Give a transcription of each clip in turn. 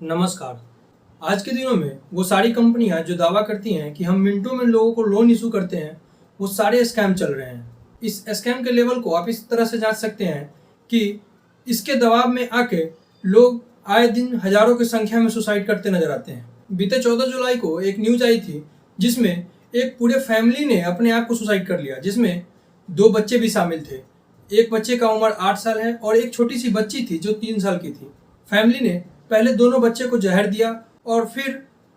नमस्कार। आज के दिनों में वो सारी कंपनियां जो दावा करती हैं कि हम मिनटों में लोगों को लोन इशू करते हैं, वो सारे स्कैम चल रहे हैं। इस स्कैम के लेवल को आप इस तरह से जांच सकते हैं कि इसके दबाव में आके लोग आए दिन हजारों की संख्या में सुसाइड करते नजर आते हैं। बीते 14 जुलाई को एक न्यूज आई थी जिसमें एक पूरे फैमिली ने अपने आप को सुसाइड कर लिया, जिसमें 2 बच्चे भी शामिल थे। एक बच्चे का उम्र 8 साल है और एक छोटी सी बच्ची थी जो 3 साल की थी। फैमिली ने पहले दोनों बच्चे को जहर दिया और फिर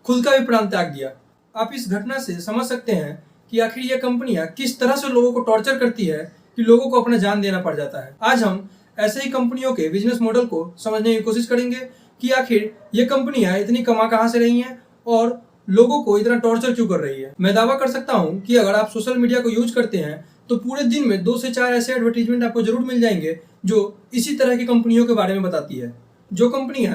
खुद का भी प्राण त्याग दिया। आप इस घटना से समझ सकते हैं कि आखिर ये कंपनियां किस तरह से लोगों को टॉर्चर करती है कि लोगों को अपना जान देना पड़ जाता है। आज हम ऐसे ही कंपनियों के बिजनेस मॉडल को समझने की कोशिश करेंगे कि आखिर ये कंपनियां इतनी कमा कहां से रही हैं और लोगों को इतना टॉर्चर क्यों कर रही है। मैं दावा कर सकता हूं कि अगर आप सोशल मीडिया को यूज करते हैं तो पूरे दिन में 2 से 4 ऐसे एडवर्टीजमेंट आपको जरूर मिल जाएंगे जो इसी तरह की कंपनियों के बारे में बताती है। जो कंपनियां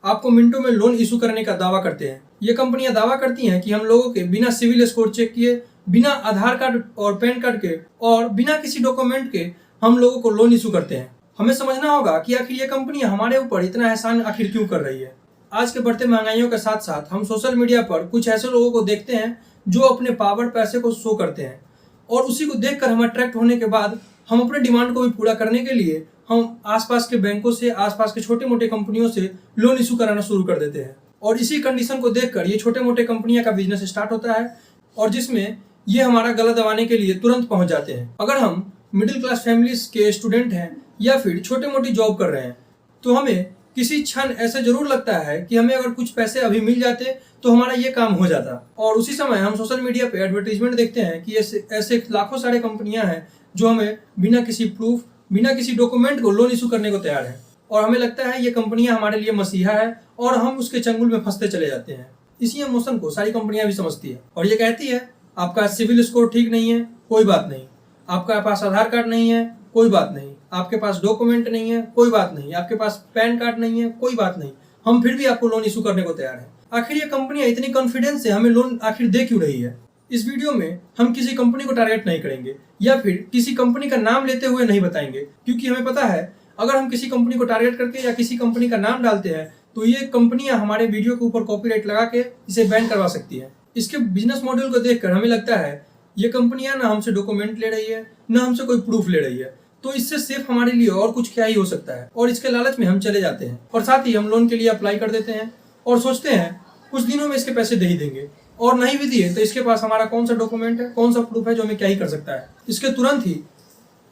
आपको मिनटों में लोन इशू करने का दावा करते हैं। ये कंपनियां दावा करती हैं कि हम लोगों के बिना सिविल स्कोर चेक किए, बिना आधार कार्ड और पैन कार्ड के और बिना किसी डॉक्यूमेंट के हम लोगों को लोन इशू करते हैं। हमें समझना होगा कि आखिर ये कंपनियां हमारे ऊपर इतना एहसान आखिर क्यों कर रही है। आज के बढ़ते महंगाइयों के साथ साथ हम सोशल मीडिया पर कुछ ऐसे लोगों को देखते हैं जो अपने पावर पैसे को शो करते हैं और उसी को देखकर हम अट्रैक्ट होने के बाद हम अपने डिमांड को भी पूरा करने के लिए हम आसपास के बैंकों से, आसपास के छोटे मोटे कंपनियों से लोन इशू कराना शुरू कर देते हैं। और इसी कंडीशन को देखकर ये छोटे मोटे कंपनियां का बिजनेस स्टार्ट होता है और जिसमें ये हमारा गला दबाने के लिए तुरंत पहुंच जाते हैं। अगर हम मिडिल क्लास फैमिलीज के स्टूडेंट हैं या फिर छोटे मोटी जॉब कर रहे हैं तो हमें किसी क्षण ऐसे जरूर लगता है कि हमें अगर कुछ पैसे अभी मिल जाते तो हमारा ये काम हो जाता। और उसी समय हम सोशल मीडिया पे एडवर्टीजमेंट देखते हैं कि ऐसे लाखों सारे कंपनियां हैं जो हमें बिना किसी प्रूफ, बिना किसी डॉक्यूमेंट को लोन इशू करने को तैयार है। और हमें लगता है ये कंपनियां हमारे लिए मसीहा है और हम उसके चंगुल में फंसते चले जाते हैं। इसी इमोशन को सारी कंपनियां भी समझती है और ये कहती है आपका सिविल स्कोर ठीक नहीं है, कोई बात नहीं। आपका पास आधार कार्ड नहीं है, कोई बात नहीं। आपके पास डॉक्यूमेंट नहीं है, कोई बात नहीं। आपके पास पैन कार्ड नहीं है, कोई बात नहीं। हम फिर भी आपको लोन इशू करने को तैयार है। आखिर ये कंपनियां इतनी कॉन्फिडेंस से हमें लोन आखिर दे क्यों रही है। इस वीडियो में हम किसी कंपनी को टारगेट नहीं करेंगे या फिर किसी कंपनी का नाम लेते हुए नहीं बताएंगे, क्योंकि हमें पता है अगर हम किसी कंपनी को टारगेट करके या किसी कंपनी का नाम डालते हैं तो ये कंपनियां हमारे वीडियो के ऊपर कॉपीराइट लगा के इसे बैन करवा सकती है। इसके बिजनेस मॉडल को देखकर हमें लगता है ये कंपनियां ना हमसे डॉक्यूमेंट ले रही है, ना हमसे कोई प्रूफ ले रही है, तो इससे सिर्फ हमारे लिए और कुछ क्या ही हो सकता है। और इसके लालच में हम चले जाते हैं और साथ ही हम लोन के लिए अप्लाई कर देते हैं और सोचते हैं कुछ दिनों में इसके पैसे दे ही देंगे, और नहीं भी दिए तो इसके पास हमारा कौन सा डॉक्यूमेंट है, कौन सा प्रूफ है जो हमें क्या ही कर सकता है। इसके तुरंत ही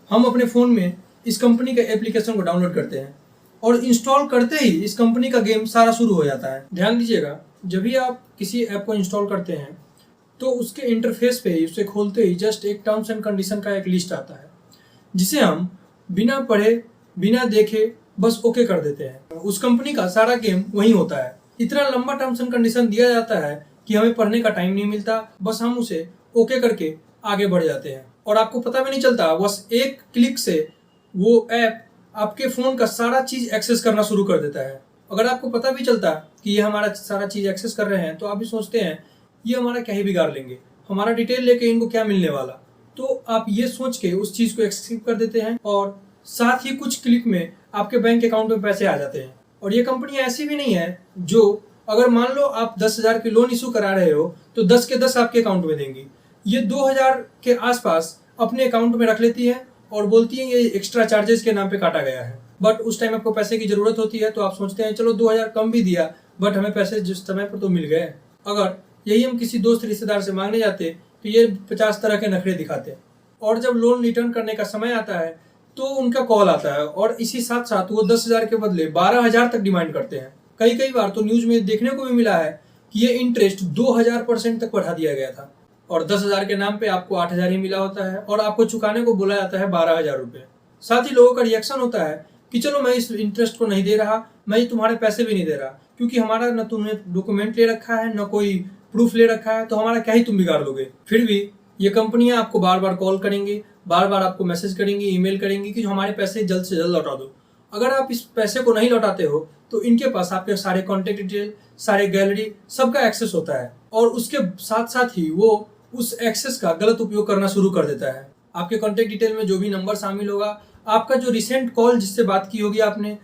हम अपने फोन में इस कंपनी के एप्लीकेशन को डाउनलोड करते हैं और इंस्टॉल करते ही इस कंपनी का गेम सारा शुरू हो जाता है। ध्यान दीजिएगा, जब भी आप किसी ऐप को इंस्टॉल करते हैं तो उसके इंटरफेस पे ही, उसे खोलते ही जस्ट एक टर्म्स एंड कंडीशन का एक लिस्ट आता है जिसे हम बिना पढ़े, बिना देखे बस ओके कर देते हैं। उस कंपनी का सारा गेम वही होता है। इतना लंबा टर्म्स एंड कंडीशन दिया जाता है कि हमें पढ़ने का टाइम नहीं मिलता, बस हम उसे ओके करके आगे बढ़ जाते हैं और आपको पता भी नहीं चलता, बस एक क्लिक से वो ऐप आपके फोन का सारा चीज एक्सेस करना शुरू कर देता है। अगर आपको पता भी चलता कि ये हमारा सारा चीज एक्सेस कर रहे हैं तो आप भी सोचते हैं ये हमारा क्या ही बिगाड़ लेंगे, हमारा डिटेल लेके इनको क्या मिलने वाला, तो आप ये सोच के उस चीज को एक्सेप्ट कर देते हैं और साथ ही कुछ क्लिक में आपके बैंक अकाउंट में पैसे आ जाते हैं। और ये कंपनी ऐसी भी नहीं है जो अगर मान लो आप 10,000 की लोन इशू करा रहे हो तो 10 के 10 आपके अकाउंट में देंगी। ये 2,000 के आसपास अपने अकाउंट में रख लेती है और बोलती है ये एक्स्ट्रा चार्जेस के नाम पे काटा गया है। बट उस टाइम आपको पैसे की जरूरत होती है तो आप सोचते हैं चलो 2,000 कम भी दिया बट हमें पैसे जिस समय पर तो मिल गए। अगर यही हम किसी दोस्त रिश्तेदार से मांगने जाते तो ये 50 तरह के नखरे दिखाते और जब लोन रिटर्न करने का समय आता है तो उनका कॉल आता है और इसी साथ साथ वो 10,000 के बदले 12,000 तक डिमांड करते हैं। कई बार तो न्यूज में देखने को भी मिला है कि ये इंटरेस्ट 2,000% तक बढ़ा दिया गया था और 10,000 के नाम पे आपको 8,000 ही मिला होता है और आपको चुकाने को बोला जाता है 12,000 रुपए। साथ ही लोगों का रिएक्शन होता है कि चलो मैं इस इंटरेस्ट को नहीं दे रहा, मैं तुम्हारे पैसे भी नहीं दे रहा, क्योंकि हमारा न तुमने डॉक्यूमेंट ले रखा है न कोई प्रूफ ले रखा है, तो हमारा क्या ही तुम बिगाड़ लोगे। फिर भी ये कंपनियां आपको बार बार कॉल करेंगी, बार बार आपको मैसेज करेंगी, ईमेल करेंगी कि हमारे पैसे जल्द से जल्द लौटा दो। अगर आप इस पैसे को नहीं लौटाते हो तो इनके पास आपके सारे कॉन्टेक्ट डिटेल, सारे गैलरी, सबका एक्सेस होता है और उसके साथ साथ ही वो उस एक्सेस का गलत उपयोग करना शुरू कर देता है। आपके कॉन्टेक्ट डिटेल में जो भी नंबर शामिल होगा, आपका जो रिसेंट कॉल जिससे बात की होगी आपने,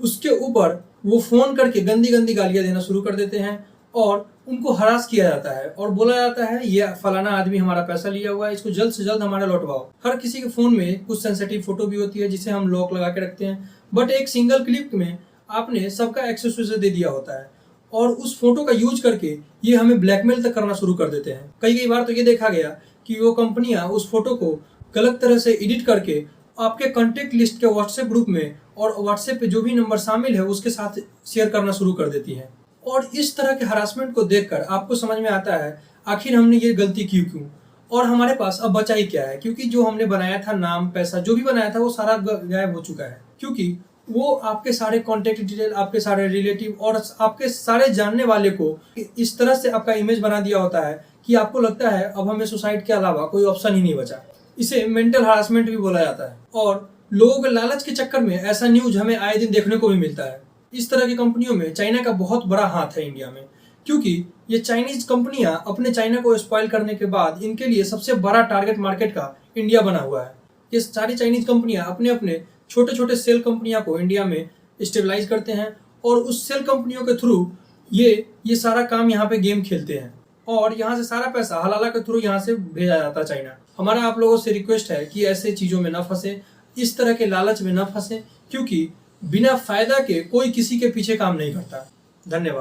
उसके ऊपर वो फ़ोन करके गंदी गंदी गालियाँ देना शुरू कर देते हैं और उनको हरास किया जाता है और बोला जाता है ये फलाना आदमी हमारा पैसा लिया हुआ है, इसको जल्द से जल्द हमारा लौटवाओ। हर किसी के फ़ोन में कुछ सेंसिटिव फ़ोटो भी होती है जिसे हम लॉक लगा के रखते हैं, बट एक सिंगल क्लिक में आपने सबका एक्सेस उसे दे दिया होता है और उस फोटो का यूज करके ये हमें ब्लैकमेल तक करना शुरू कर देते हैं। कई बार तो ये देखा गया कि वो कंपनियां उस फोटो को गलत तरह से एडिट करके आपके कॉन्टेक्ट लिस्ट के व्हाट्सएप ग्रुप में और व्हाट्सएप पे जो भी नंबर शामिल है उसके साथ शेयर करना शुरू कर देती है। और इस तरह के हरासमेंट को देखकर आपको समझ में आता है आखिर हमने ये गलती क्यों और हमारे पास अब बचा ही क्या है, क्योंकि जो हमने बनाया था नाम पैसा जो भी बनाया था वो सारा गायब हो चुका है, क्योंकि वो आपके सारे कॉन्टेक्ट डिटेल, आपके सारे रिलेटिव और आपके सारे जानने वाले को इस तरह से आपका इमेज बना दिया होता है कि आपको लगता है अब हमें सुसाइड के अलावा कोई ऑप्शन ही नहीं बचा। इसे मेंटल हरासमेंट भी बोला जाता है और लोगों के लालच के चक्कर में ऐसा न्यूज हमें आए दिन देखने को भी मिलता है। इस तरह की कंपनियों में चाइना का बहुत बड़ा हाथ है इंडिया में, क्योंकि ये चाइनीज कंपनियां अपने चाइना को स्पॉइल करने के बाद इनके लिए सबसे बड़ा टारगेट मार्केट का इंडिया बना हुआ है। ये सारी चाइनीज कंपनियां अपने अपने छोटे छोटे सेल कंपनियां को इंडिया में स्टेबलाइज करते हैं और उस सेल कंपनियों के थ्रू ये सारा काम यहाँ पे गेम खेलते हैं और यहाँ से सारा पैसा हलाला के थ्रू यहाँ से भेजा जाता है चाइना। हमारा आप लोगों से रिक्वेस्ट है कि ऐसे चीज़ों में न फंसे, इस तरह के लालच में न फंसे, क्योंकि बिना फायदा के कोई किसी के पीछे काम नहीं करता। धन्यवाद।